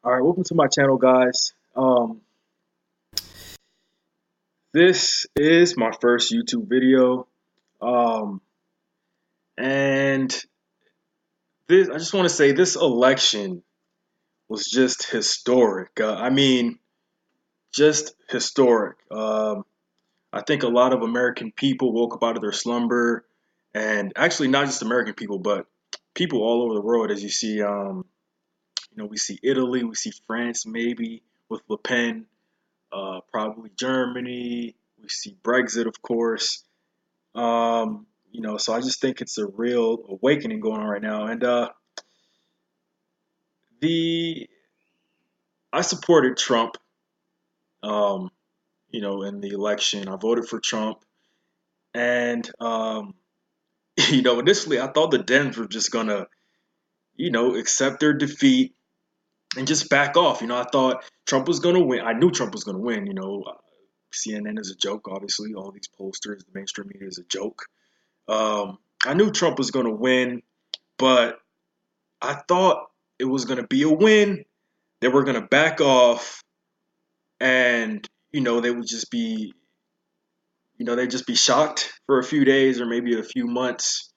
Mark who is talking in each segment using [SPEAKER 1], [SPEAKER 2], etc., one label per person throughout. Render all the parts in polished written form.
[SPEAKER 1] All right, welcome to my channel, guys. This is my first YouTube video, um, and I just want to say this election was just historic. Just historic. I think a lot of American people woke up out of their slumber, and actually not just American people, but people all over the world. As you see, we see Italy, we see France, maybe with Le Pen. Probably Germany. We see Brexit, of course. So I just think it's a real awakening going on right now. And the I supported Trump, um, in the election. I voted for Trump, and initially I thought the Dems were just gonna, accept their defeat and just back off. I thought Trump was gonna win. I knew Trump was gonna win. CNN is a joke, obviously. All these pollsters, the mainstream media is a joke. I knew Trump was going to win, but I thought it was going to be a win. They were going to back off, and they would just be, they'd just be shocked for a few days or maybe a few months,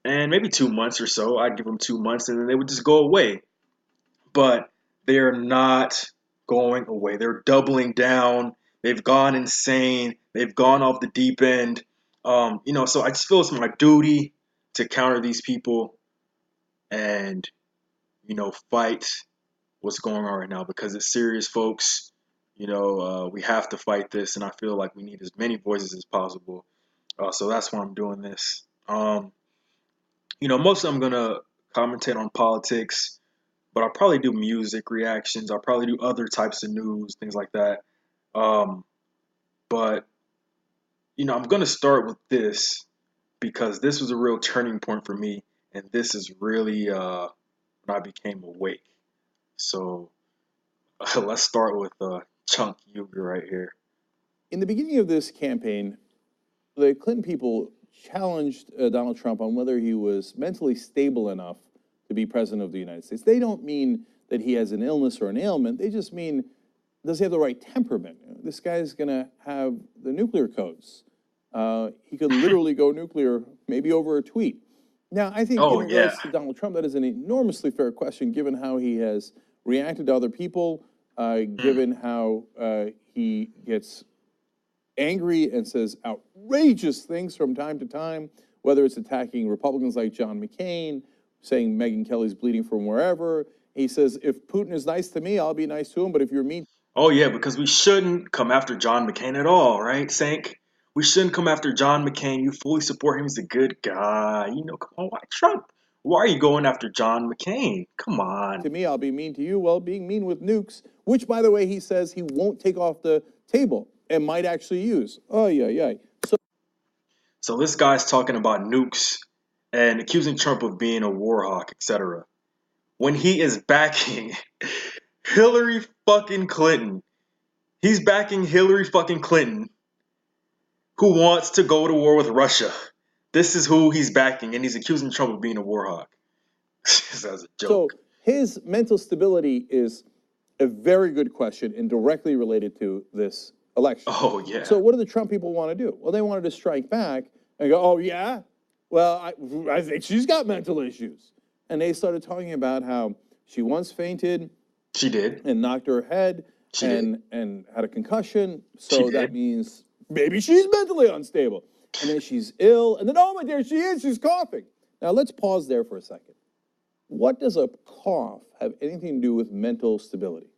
[SPEAKER 1] and maybe 2 months or so. I'd give them 2 months, and then they would just go away. But they're not going away. They're doubling down. They've gone insane. They've gone off the deep end. So I just feel it's my duty to counter these people and, fight what's going on right now because it's serious, folks. We have to fight this, and I feel like we need as many voices as possible. So that's why I'm doing this. Mostly I'm going to commentate on politics, but I'll probably do music reactions. I'll probably do other types of news, things like that. But I'm going to start with this because this was a real turning point for me, and this is really when I became awake. So let's start with Cenk Uygur right here.
[SPEAKER 2] In the beginning of this campaign, the Clinton people challenged Donald Trump on whether he was mentally stable enough to be president of the United States. They don't mean that he has an illness or an ailment. They just mean, does he have the right temperament? This guy's going to have the nuclear codes. He could literally go nuclear, maybe over a tweet. Now, I think in regards to Donald Trump, that is an enormously fair question, given how he has reacted to other people, given how he gets angry and says outrageous things from time to time, whether it's attacking Republicans like John McCain, saying Megyn Kelly's bleeding from wherever. He says, if Putin is nice to me, I'll be nice to him, but if you're mean...
[SPEAKER 1] Oh, yeah, because we shouldn't come after John McCain at all, right, Cenk? We shouldn't come after John McCain. You fully support him. He's a good guy. Come on, why Trump? Why are you going after John McCain? Come on.
[SPEAKER 2] To me, I'll be mean to you. Well, being mean with nukes, which, by the way, he says he won't take off the table and might actually use. Oh, yeah.
[SPEAKER 1] So this guy's talking about nukes and accusing Trump of being a war hawk, etc. When he is backing Hillary fucking Clinton. He's backing Hillary fucking Clinton, who wants to go to war with Russia. This is who he's backing, and he's accusing Trump of being a war hawk. That's a joke.
[SPEAKER 2] So his mental stability is a very good question and directly related to this election.
[SPEAKER 1] Oh, yeah.
[SPEAKER 2] So what do the Trump people want to do? Well, they wanted to strike back and go, oh, yeah? Well, I think she's got mental issues. And they started talking about how she once fainted.
[SPEAKER 1] She did.
[SPEAKER 2] And knocked her head and had a concussion. So that means maybe she's mentally unstable. And then she's ill. And then, oh, my dear, she's coughing. Now, let's pause there for a second. What does a cough have anything to do with mental stability?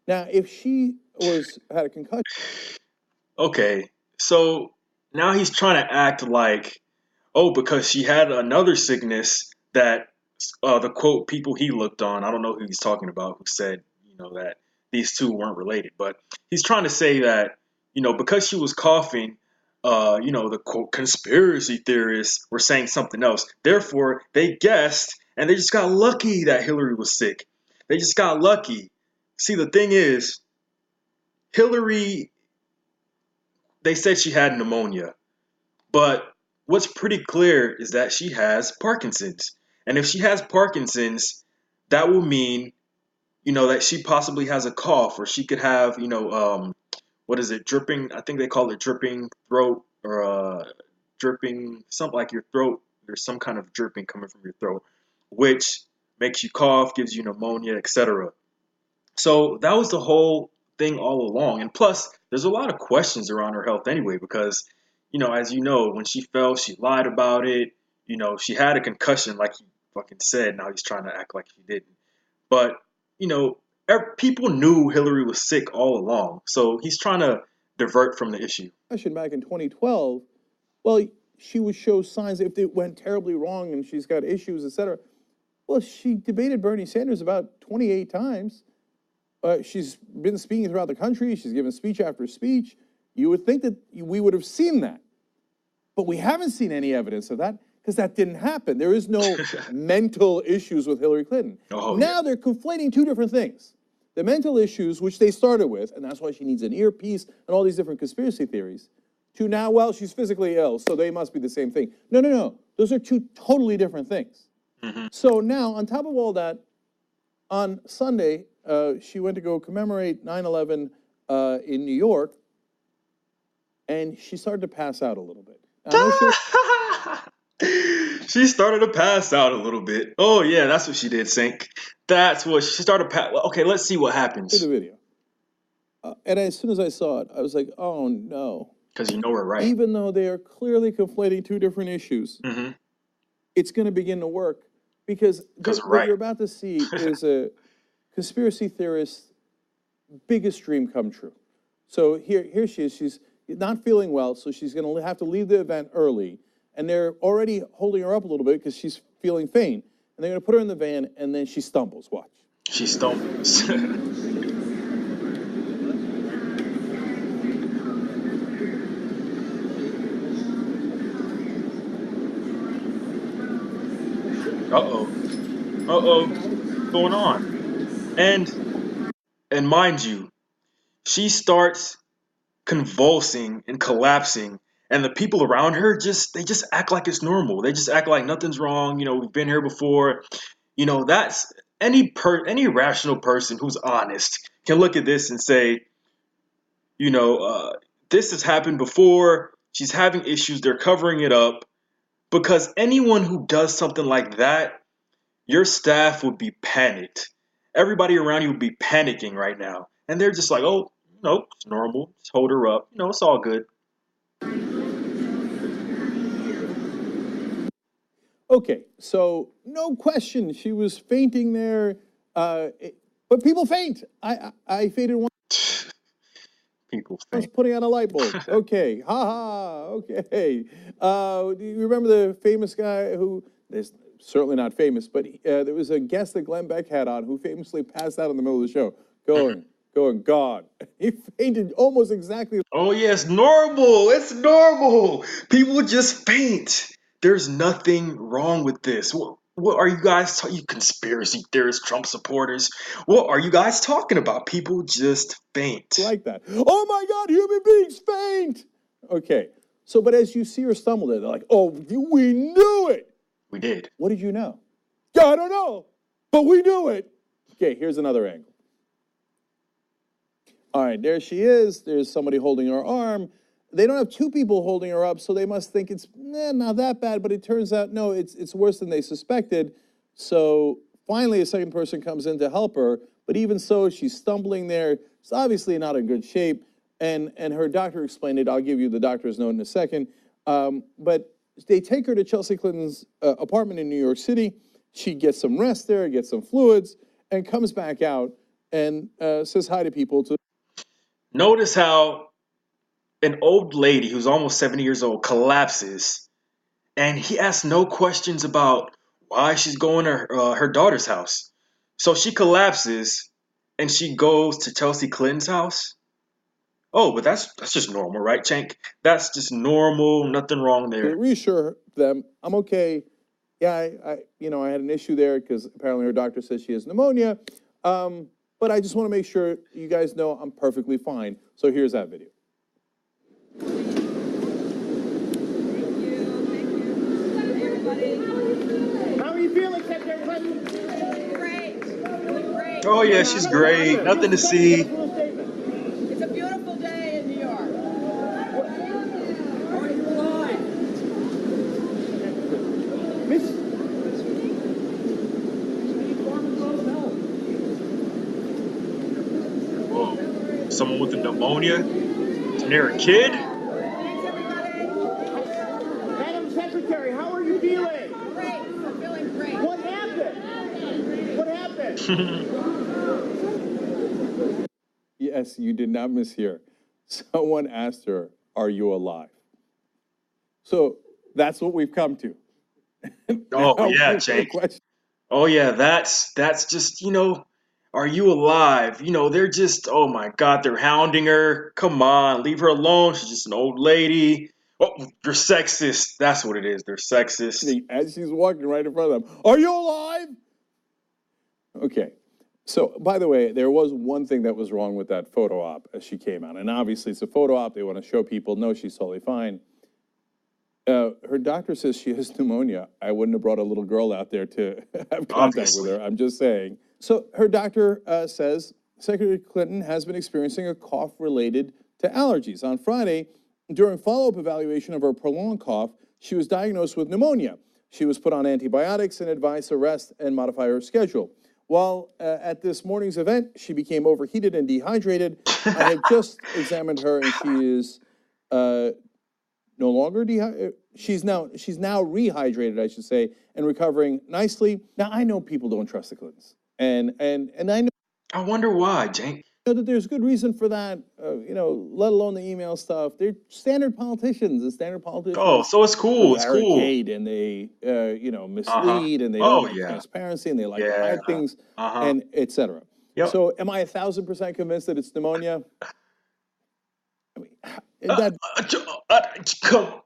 [SPEAKER 2] Now, if she had a concussion...
[SPEAKER 1] Okay, so now he's trying to act like, oh, because she had another sickness that the quote people he looked on, I don't know who he's talking about, who said, that these two weren't related. But he's trying to say that, because she was coughing, the quote conspiracy theorists were saying something else. Therefore, they guessed, and they just got lucky that Hillary was sick. They just got lucky. See, the thing is, Hillary, they said she had pneumonia. But what's pretty clear is that she has Parkinson's. And if she has Parkinson's, that will mean that she possibly has a cough, or she could have, what is it, dripping? I think they call it dripping throat, or dripping, something like your throat. There's some kind of dripping coming from your throat, which makes you cough, gives you pneumonia, etc. So that was the whole thing all along. And plus, there's a lot of questions around her health anyway, because, as you know, when she fell, she lied about it. She had a concussion, like he fucking said. Now he's trying to act like he didn't. But, people knew Hillary was sick all along. So he's trying to divert from the issue.
[SPEAKER 2] Back in 2012, well, she would show signs if it went terribly wrong and she's got issues, etc. Well, she debated Bernie Sanders about 28 times. She's been speaking throughout the country. She's given speech after speech. You would think that we would have seen that. But we haven't seen any evidence of that because that didn't happen. There is no mental issues with Hillary Clinton. Now they're conflating two different things. The mental issues, which they started with, and that's why she needs an earpiece and all these different conspiracy theories, to now, well, she's physically ill, so they must be the same thing. No. Those are two totally different things. So now, on top of all that, on Sunday, she went to go commemorate 9/11 in New York, and she started to pass out a little bit.
[SPEAKER 1] She started to pass out a little bit. Oh, yeah, that's what she did, Cenk. That's what she started to pass. Okay, let's see what happens.
[SPEAKER 2] The video. And as soon as I saw it, I was like, oh, no.
[SPEAKER 1] Because we're right.
[SPEAKER 2] Even though they are clearly conflating two different issues, it's going to begin to work. Because what you're about to see is a conspiracy theorist's biggest dream come true. So here she is. She's not feeling well, so she's going to have to leave the event early. And they're already holding her up a little bit because she's feeling faint. And they're going to put her in the van, and then she stumbles. Watch.
[SPEAKER 1] She stumbles. What's going on? And mind you, she starts convulsing and collapsing, and the people around her they just act like it's normal. They just act like nothing's wrong. We've been here before. That's any rational person who's honest can look at this and say, this has happened before. She's having issues. They're covering it up. Because anyone who does something like that, your staff would be panicked. Everybody around you would be panicking right now. And they're just like, oh, no, it's normal. Just hold her up. It's all good.
[SPEAKER 2] Okay, so no question, she was fainting there. But people faint. I fainted once.
[SPEAKER 1] People faint.
[SPEAKER 2] I was putting on a light bulb. Okay, okay. Do you remember the famous guy who is certainly not famous, but there was a guest that Glenn Beck had on who famously passed out in the middle of the show, going, God. He fainted almost exactly.
[SPEAKER 1] Oh, yeah, it's normal. It's normal. People just faint. There's nothing wrong with this. What are you guys, you conspiracy theorists, Trump supporters? What are you guys talking about? People just faint.
[SPEAKER 2] Like that. Oh my God, human beings faint. Okay, so but as you see her stumble there, they're like, oh, we knew it.
[SPEAKER 1] We did.
[SPEAKER 2] What did you know? Yeah, I don't know, but we knew it. Okay, here's another angle. All right, there she is. There's somebody holding her arm. They don't have two people holding her up, so they must think it's not that bad, but it turns out, no, it's worse than they suspected. So finally, a second person comes in to help her, but even so, she's stumbling there. She's obviously not in good shape, and her doctor explained it. I'll give you the doctor's note in a second. But they take her to Chelsea Clinton's apartment in New York City. She gets some rest there, gets some fluids, and comes back out and says hi to people.
[SPEAKER 1] Notice how an old lady who's almost 70 years old collapses, and he asks no questions about why she's going to her daughter's house. So she collapses, and she goes to Chelsea Clinton's house. Oh, but that's just normal, right, Cenk? That's just normal, nothing wrong there.
[SPEAKER 2] Reassure them, I'm okay. Yeah, I had an issue there because apparently her doctor says she has pneumonia. But I just want to make sure you guys know I'm perfectly fine. So here's that video.
[SPEAKER 3] Thank you, everybody.
[SPEAKER 4] How are you feeling, Secretary Clinton?
[SPEAKER 3] Great, feeling great.
[SPEAKER 1] Oh yeah, she's great. Nothing to see.
[SPEAKER 3] It's a beautiful day in New York. Are you alive? Miss.
[SPEAKER 1] Whoa, someone with a pneumonia? Isn't there a kid?
[SPEAKER 3] Thanks, everybody.
[SPEAKER 4] Madam Secretary, how are you feeling?
[SPEAKER 3] Great. I'm feeling great.
[SPEAKER 4] What happened? What happened?
[SPEAKER 2] Yes, you did not mishear. Someone asked her, "Are you alive?" So that's what we've come to.
[SPEAKER 1] Oh
[SPEAKER 2] Now,
[SPEAKER 1] yeah,
[SPEAKER 2] the
[SPEAKER 1] Cenk.
[SPEAKER 2] question,
[SPEAKER 1] Oh yeah, that's just, are you alive? They're just, oh my God, they're hounding her. Come on, leave her alone. She's just an old lady. Oh, you're sexist. That's what it is. They're sexist.
[SPEAKER 2] as she's walking right in front of them, "Are you alive?" Okay. So, by the way, there was one thing that was wrong with that photo op as she came out. And obviously, it's a photo op. They want to show people, no, she's totally fine. Her doctor says she has pneumonia. I wouldn't have brought a little girl out there to have contact with
[SPEAKER 1] Obviously.
[SPEAKER 2] her. I'm just saying. So, her doctor says Secretary Clinton has been experiencing a cough related to allergies. On Friday, during follow-up evaluation of her prolonged cough, she was diagnosed with pneumonia. She was put on antibiotics and advised to rest and modify her schedule. While at this morning's event, she became overheated and dehydrated. I have just examined her, and she is no longer dehydrated. She's now rehydrated, I should say, and recovering nicely. Now I know people don't trust the Clintons, and I know
[SPEAKER 1] I wonder why, Cenk.
[SPEAKER 2] that there's good reason for that. Let alone the email stuff. They're standard politicians, and standard
[SPEAKER 1] Oh,
[SPEAKER 2] politicians
[SPEAKER 1] so it's cool. It's cool.
[SPEAKER 2] prevaricate and they
[SPEAKER 1] Uh-huh.
[SPEAKER 2] mislead and they don't
[SPEAKER 1] Oh
[SPEAKER 2] like
[SPEAKER 1] yeah.
[SPEAKER 2] transparency and they like to
[SPEAKER 1] Yeah.
[SPEAKER 2] hide things
[SPEAKER 1] Uh-huh.
[SPEAKER 2] and etc.
[SPEAKER 1] Yep.
[SPEAKER 2] So am I 1,000% convinced that it's pneumonia? I mean,
[SPEAKER 1] Uh,
[SPEAKER 2] that
[SPEAKER 1] Come,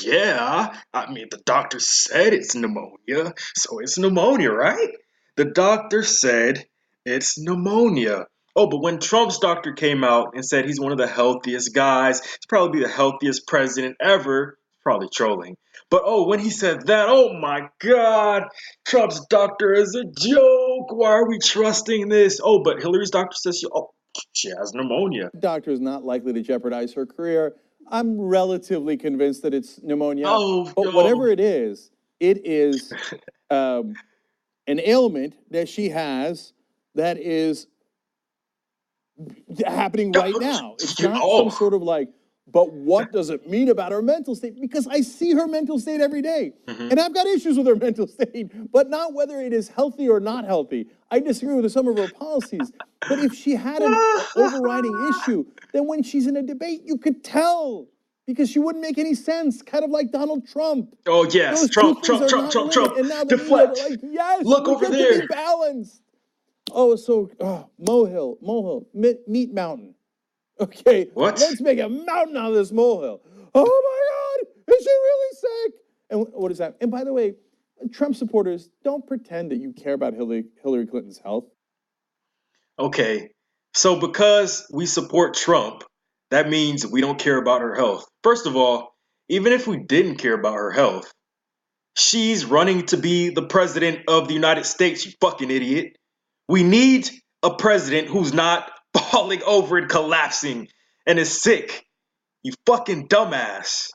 [SPEAKER 1] yeah. I mean, the doctor said it's pneumonia, so it's pneumonia, right? The doctor said it's pneumonia. Oh, but when Trump's doctor came out and said he's one of the healthiest guys, he's probably the healthiest president ever, probably trolling. But oh, when he said that, oh my God, Trump's doctor is a joke. Why are we trusting this? Oh, but Hillary's doctor says she has pneumonia.
[SPEAKER 2] doctor is not likely to jeopardize her career. I'm relatively convinced that it's pneumonia,
[SPEAKER 1] Oh,
[SPEAKER 2] but
[SPEAKER 1] yo.
[SPEAKER 2] whatever it is an ailment that she has that is happening right now. It's not some
[SPEAKER 1] Oh.
[SPEAKER 2] sort of but what does it mean about her mental state? Because I see her mental state every day.
[SPEAKER 1] Mhm.
[SPEAKER 2] And I've got issues with her mental state, but not whether it is healthy or not healthy. I disagree with some of her policies. But if she had an overriding issue, then when she's in a debate, you could tell because she wouldn't make any sense, kind of like Donald Trump.
[SPEAKER 1] Oh yes,
[SPEAKER 2] Those two
[SPEAKER 1] Trump,
[SPEAKER 2] things
[SPEAKER 1] Trump,
[SPEAKER 2] are
[SPEAKER 1] Trump,
[SPEAKER 2] not
[SPEAKER 1] Trump,
[SPEAKER 2] related.
[SPEAKER 1] Trump.
[SPEAKER 2] And now the media, they're
[SPEAKER 1] Deflect.
[SPEAKER 2] like, yes,
[SPEAKER 1] Look
[SPEAKER 2] we
[SPEAKER 1] over
[SPEAKER 2] get to be
[SPEAKER 1] there.
[SPEAKER 2] balanced. Oh, so molehill, meat mountain. Okay,
[SPEAKER 1] What?
[SPEAKER 2] let's make a mountain out of this molehill. Oh my God, is she really sick? And what is that? And by the way, Trump supporters, don't pretend that you care about Hillary Clinton's health.
[SPEAKER 1] Okay, so because we support Trump, that means we don't care about her health. First of all, even if we didn't care about her health, she's running to be the president of the United States, you fucking idiot. We need a president who's not falling over and collapsing and is sick. You fucking dumbass.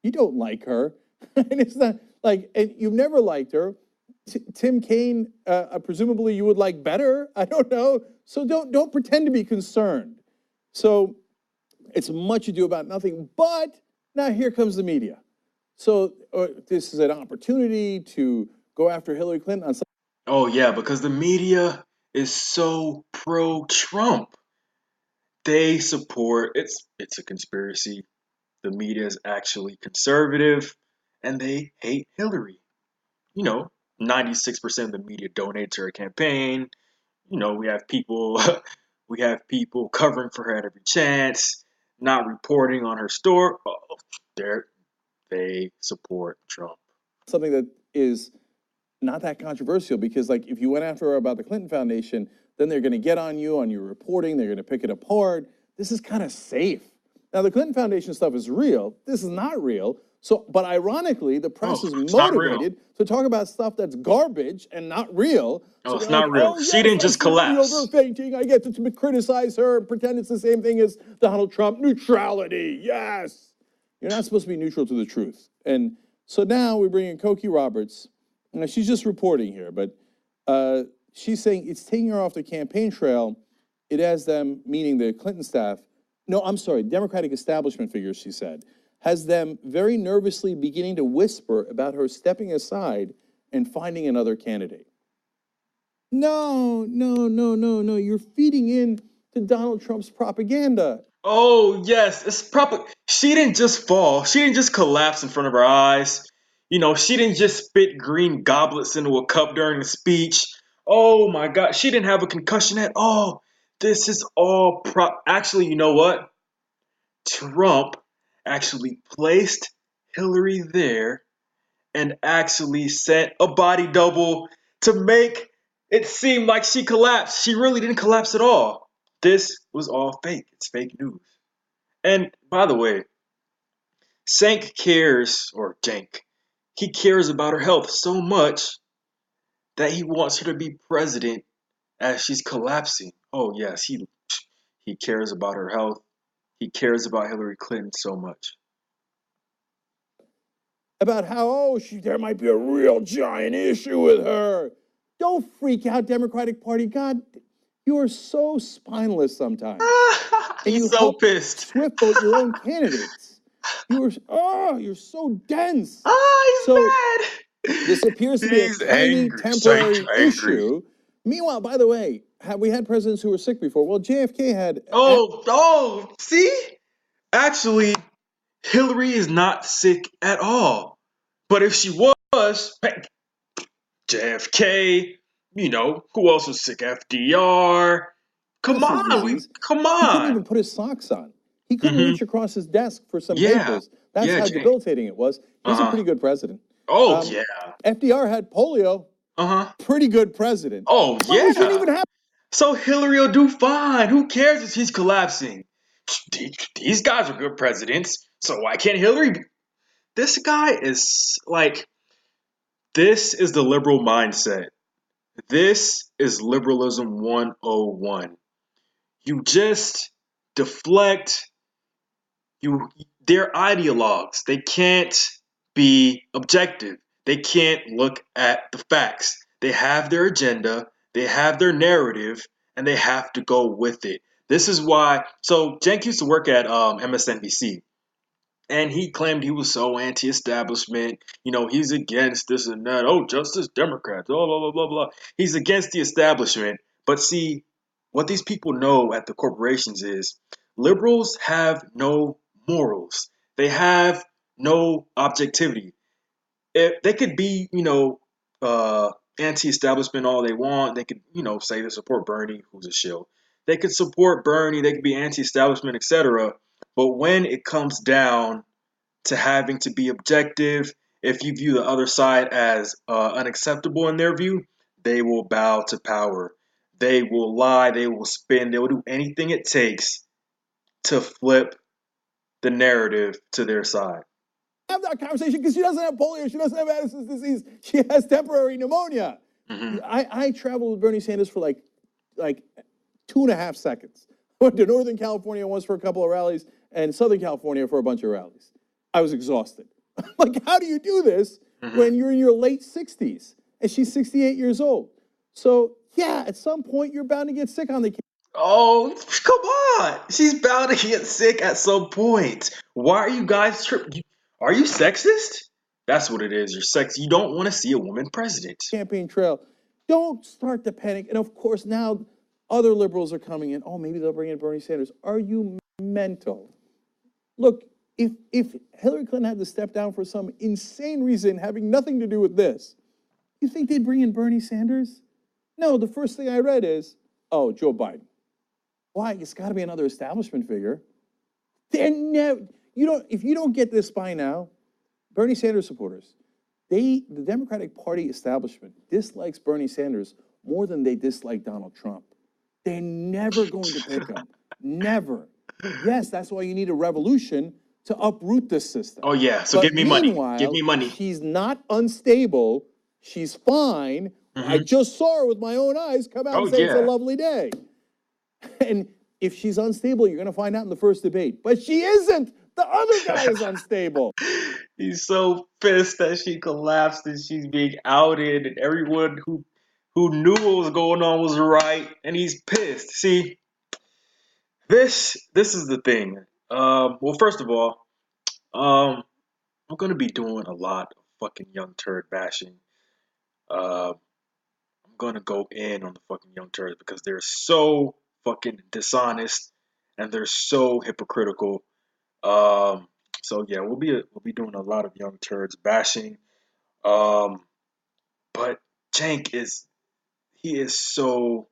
[SPEAKER 2] You don't like her, and it's not and you've never liked her. Tim Kaine, presumably you would like better. I don't know. So don't pretend to be concerned. So it's much ado about nothing. But now here comes the media. So this is an opportunity to go after Hillary Clinton on some.
[SPEAKER 1] Oh yeah, because the media is so pro-Trump. They support it's a conspiracy. The media is actually conservative and they hate Hillary. 96% of the media donates to her campaign. We have people we have people covering for her at every chance, not reporting on her store. Oh, they support Trump.
[SPEAKER 2] Something that is not that controversial because if you went after her about the Clinton Foundation, then they're going to get on you on your reporting. They're going to pick it apart. This is kind of safe. Now the Clinton Foundation stuff is real. This is not real. So, but ironically, the press is
[SPEAKER 1] it's not real.
[SPEAKER 2] motivated to talk about stuff that's garbage and not real.
[SPEAKER 1] Oh,
[SPEAKER 2] So
[SPEAKER 1] it's
[SPEAKER 2] they're
[SPEAKER 1] not
[SPEAKER 2] like,
[SPEAKER 1] real.
[SPEAKER 2] oh,
[SPEAKER 1] She
[SPEAKER 2] yes,
[SPEAKER 1] didn't
[SPEAKER 2] I
[SPEAKER 1] just
[SPEAKER 2] see the
[SPEAKER 1] collapse.
[SPEAKER 2] Uygur fainting. I get to criticize her and pretend it's the same thing as Donald Trump. Neutrality, yes. You're not supposed to be neutral to the truth. And so now we bring in Cokie Roberts. Now, she's just reporting here, but she's saying it's taking her off the campaign trail. It has them, meaning the Clinton staff, no, I'm sorry, Democratic establishment figures, she said, has them very nervously beginning to whisper about her stepping aside and finding another candidate. No, you're feeding in to Donald Trump's propaganda.
[SPEAKER 1] Oh, yes, it's proper. She didn't just fall. She didn't just collapse in front of our eyes. You know, she didn't just spit green goblets into a cup during the speech. Oh my God, she didn't have a concussion at all. This is all prop. Actually, you know what? Trump actually placed Hillary there and actually sent a body double to make it seem like she collapsed. She really didn't collapse at all. This was all fake. It's fake news. And by the way, Cenk cares, or Cenk, he cares about her health so much that he wants her to be president as she's collapsing. Oh yes, he cares about her health. He cares about Hillary Clinton so much.
[SPEAKER 2] About how, oh, there might be a real giant issue with her. Don't freak out, Democratic Party. God, you are so spineless sometimes. And
[SPEAKER 1] He's
[SPEAKER 2] you
[SPEAKER 1] so
[SPEAKER 2] help
[SPEAKER 1] pissed.
[SPEAKER 2] swift vote your own candidates. You're so dense.
[SPEAKER 1] Oh, he's
[SPEAKER 2] So
[SPEAKER 1] mad.
[SPEAKER 2] this appears to be a
[SPEAKER 1] He's
[SPEAKER 2] tiny
[SPEAKER 1] angry.
[SPEAKER 2] temporary
[SPEAKER 1] Cenk's angry.
[SPEAKER 2] issue. Meanwhile, by the way, have we had presidents who were sick before? Well, JFK had.
[SPEAKER 1] See? Actually, Hillary is not sick at all. But if she was, JFK, you know, who else was sick? FDR. Come on, come
[SPEAKER 2] He couldn't
[SPEAKER 1] on.
[SPEAKER 2] even put his socks on. He couldn't reach across his desk for some
[SPEAKER 1] Yeah.
[SPEAKER 2] papers. That's
[SPEAKER 1] Yeah,
[SPEAKER 2] how
[SPEAKER 1] Jay.
[SPEAKER 2] debilitating it was. He's a pretty good president.
[SPEAKER 1] Oh, yeah.
[SPEAKER 2] FDR had polio. Pretty good president.
[SPEAKER 1] Oh,
[SPEAKER 2] But we shouldn't even
[SPEAKER 1] yeah.
[SPEAKER 2] have.
[SPEAKER 1] So Hillary will do fine. Who cares if she's collapsing? These guys are good presidents. So why can't Hillary be? This guy is like, this is the liberal mindset. This is liberalism 101. You just deflect. They're ideologues. They can't be objective. They can't look at the facts. They have their agenda, they have their narrative, and they have to go with it. This is why. So Cenk used to work at MSNBC, and he claimed he was so anti-establishment. You know, he's against this and that. Oh, Justice Democrats. Blah blah blah blah blah. He's against the establishment. But see, what these people know at the corporations is liberals have no morals. They have no objectivity. If they could be, anti-establishment all they want. They could, say they support Bernie, who's a shill. They could support Bernie. They could be anti-establishment, etc. But when it comes down to having to be objective, if you view the other side as unacceptable in their view, they will bow to power. They will lie. They will spin. They will do anything it takes to flip the narrative to their side.
[SPEAKER 2] Have that conversation because she doesn't have polio, she doesn't have Addison's disease, she has temporary pneumonia. I traveled with Bernie Sanders for like 2.5 seconds. I went to Northern California once for a couple of rallies and Southern California for a bunch of rallies. I was exhausted. Like, how do you do this when you're in your late 60s and she's 68 years old? So yeah, at some point you're bound to get sick on the campaign.
[SPEAKER 1] Oh, come on. She's bound to get sick at some point. Why are you guys tripping? Are you sexist? That's what it is. You're sexist. You don't want to see a woman president.
[SPEAKER 2] Campaign trail. Don't start to panic. And of course, now other liberals are coming in. Oh, maybe they'll bring in Bernie Sanders. Are you mental? Look, if Hillary Clinton had to step down for some insane reason having nothing to do with this, you think they'd bring in Bernie Sanders? No, the first thing I read is, oh, Joe Biden. Why? It's got to be another establishment figure. They're never, if you don't get this by now, Bernie Sanders supporters, the Democratic Party establishment dislikes Bernie Sanders more than they dislike Donald Trump. They're never going to pick him. Never. Yes, that's why you need a revolution to uproot this system.
[SPEAKER 1] Oh yeah, so
[SPEAKER 2] But
[SPEAKER 1] give me money. Give
[SPEAKER 2] meanwhile,
[SPEAKER 1] me money.
[SPEAKER 2] she's not unstable. She's fine. I just saw her with my own eyes come out
[SPEAKER 1] Oh
[SPEAKER 2] and say it's a
[SPEAKER 1] yeah.
[SPEAKER 2] lovely day. And if she's unstable, you're going to find out in the first debate. But she isn't. The other guy is unstable.
[SPEAKER 1] He's so pissed that she collapsed and she's being outed, and everyone who knew what was going on was right, and he's pissed. See, this is the thing. Well, first of all, um, I'm gonna be doing a lot of fucking young turd bashing. Uh, I'm gonna go in on the fucking young turds because they're so fucking dishonest and they're so hypocritical. Um, so yeah, we'll be doing a lot of young turds bashing. Um, but Cenk he is so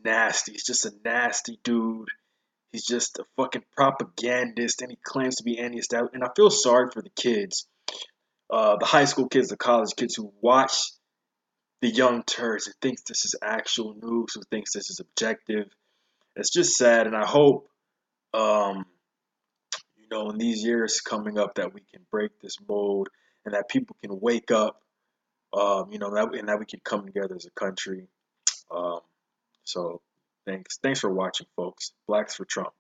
[SPEAKER 1] nasty. He's just a nasty dude. He's just a fucking propagandist, and he claims to be anti-establishment. And I feel sorry for the kids, the high school kids, the college kids who watch the young turds and thinks this is actual news, who thinks this is objective. It's just sad, and I hope, um, in these years coming up, that we can break this mold and that people can wake up, and that we can come together as a country. Um, so thanks for watching, folks. Blacks for Trump.